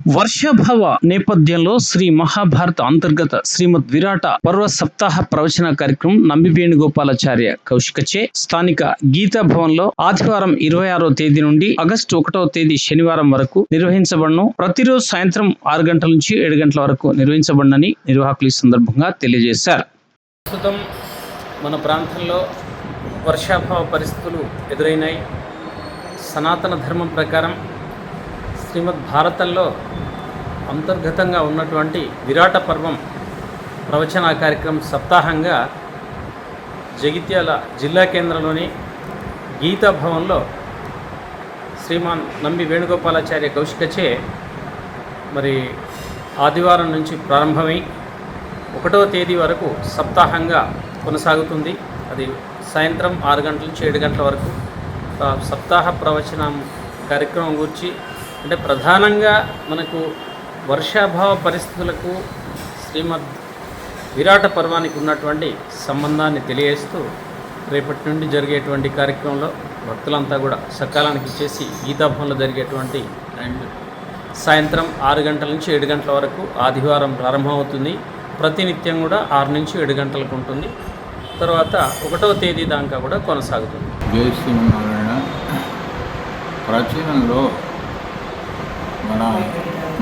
వర్షాభావ నేపథ్యంలో శ్రీ మహాభారత అంతర్గత శ్రీమద్ విరాట పర్వ సప్తాహ ప్రవచన కార్యక్రమం నంబి వేణుగోపాలాచార్య కౌశికచే స్థానిక గీతా భవన్ లో ఆదివారం 26వ తేదీ నుండి ఆగస్టు 1వ తేదీ శనివారం వరకు నిర్వహించబడను. ప్రతిరోజు సాయంత్రం 6 గంటల నుంచి 7 గంటల వరకు నిర్వహించబడనని నిర్వాహకులు ఈ సందర్భంగా తెలియజేశారు. ప్రస్తుతం మన ప్రాంతంలో వర్షాభావ పరిస్థితులు ఎదురైనాయి. సనాతన ధర్మం ప్రకారం శ్రీమద్ భారతంలో అంతర్గతంగా ఉన్నటువంటి విరాట పర్వం ప్రవచన కార్యక్రమం సప్తాహంగా జగిత్యాల జిల్లా కేంద్రంలోని గీతా భవన్లో శ్రీమాన్ నంబి వేణుగోపాలాచార్య కౌశికచే మరి ఆదివారం నుంచి ప్రారంభమై 1వ తేదీ వరకు సప్తాహంగా కొనసాగుతుంది. అది సాయంత్రం 6 గంటల నుంచి 7 గంటల వరకు సప్తాహ ప్రవచనం కార్యక్రమం గురించి అంటే ప్రధానంగా మనకు వర్షాభావ పరిస్థితులకు శ్రీమద్ విరాట పర్వానికి ఉన్నటువంటి సంబంధాన్ని తెలియజేస్తూ రేపటి నుండి జరిగేటువంటి కార్యక్రమంలో భక్తులంతా కూడా సకాలానికి ఇచ్చేసి గీతాభవన్లో జరిగేటువంటి అండ్ సాయంత్రం 6 గంటల నుంచి 7 గంటల వరకు ఆదివారం ప్రారంభమవుతుంది. ప్రతినిత్యం కూడా 6 నుంచి 7 గంటలకు ఉంటుంది. తర్వాత 1వ తేదీ దాకా కూడా కొనసాగుతుంది. జై శ్రీమన్నారాయణ. ప్రాచీనంలో మన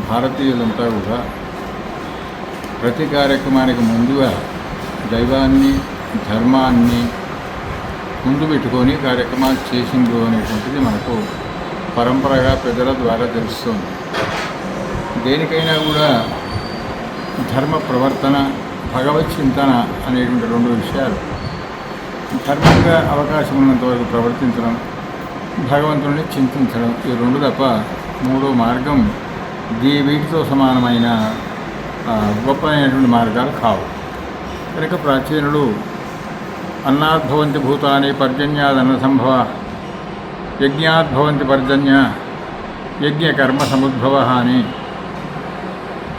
భారతీయులంతా కూడా ప్రతి కార్యక్రమానికి ముందుగా దైవాన్ని ధర్మాన్ని ముందు పెట్టుకొని కార్యక్రమాలు చేసిండ్రు అనేటువంటిది మనకు పరంపరగా పెద్దల ద్వారా తెలుస్తుంది. దేనికైనా కూడా ధర్మ ప్రవర్తన భగవత్ చింతన అనేటువంటి 2 విషయాలు. ధర్మంగా అవకాశం ఉన్నంత వరకు ప్రవర్తించడం, భగవంతుడిని చింతించడం, ఈ 2 తప్ప 3వ మార్గం వీటితో సమానమైన గొప్పైనటువంటి మార్గాలు కావు. కనుక ప్రాచీనులు అన్నాద్భవంతి భూతాని పర్జన్యాదన్న సంభవ యజ్ఞాద్భవంతి పర్జన్య యజ్ఞకర్మ సముద్భవ అని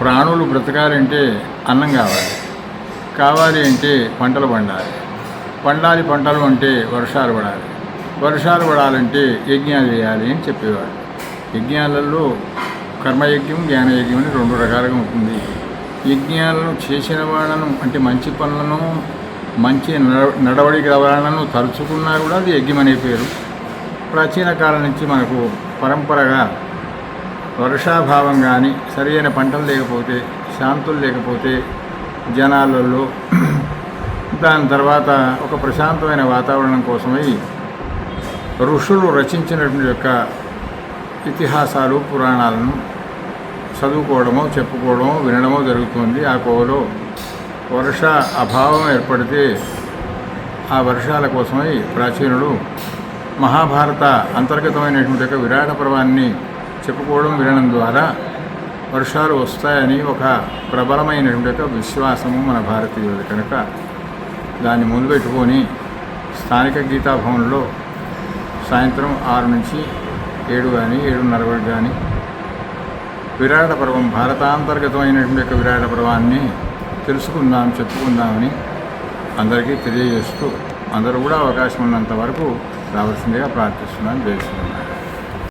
ప్రాణులు బ్రతకాలంటే అన్నం కావాలి అంటే పంటలు పండాలి పంటలు అంటే వర్షాలు పడాలంటే యజ్ఞాలు చేయాలి అని చెప్పేవాడు. యజ్ఞాలలో కర్మయజ్ఞం జ్ఞానయజ్ఞం అని 2 రకాలుగా ఉంటుంది. యజ్ఞాలను చేసిన వాళ్ళను అంటే మంచి పనులను మంచి నడవడిక వాళ్ళను తలుచుకున్నా కూడా అది యజ్ఞం అనే పేరు. ప్రాచీన కాలం నుంచి మనకు పరంపరగా వర్షాభావం కానీ సరైన పంటలు లేకపోతే శాంతులు లేకపోతే జనాలలో దాని తర్వాత ఒక ప్రశాంతమైన వాతావరణం కోసమై ఋషులు రచించినటువంటి యొక్క ఇతిహాసాలు పురాణాలను చదువుకోవడమో చెప్పుకోవడమో వినడమో జరుగుతుంది. ఆ కోవలో వర్ష అభావం ఏర్పడితే ఆ వర్షాల కోసమై ప్రాచీనులు మహాభారత అంతర్గతమైనటువంటి యొక్క విరాట పర్వాన్ని చెప్పుకోవడం వినడం ద్వారా వర్షాలు వస్తాయని ఒక ప్రబలమైనటువంటి యొక్క విశ్వాసము మన భారతీయులు. కనుక దాన్ని ముందు పెట్టుకొని స్థానిక గీతాభవన్లో సాయంత్రం 6 నుంచి 7 కానీ 7:30 కానీ విరాట పర్వం భారతాంతర్గతమైనటువంటి యొక్క విరాట పర్వాన్ని చెప్పుకుందామని అందరికీ తెలియజేస్తూ అందరూ కూడా అవకాశం ఉన్నంత వరకు రావాల్సిందిగా ప్రార్థిస్తున్నాను. జై శ్రీరామ్.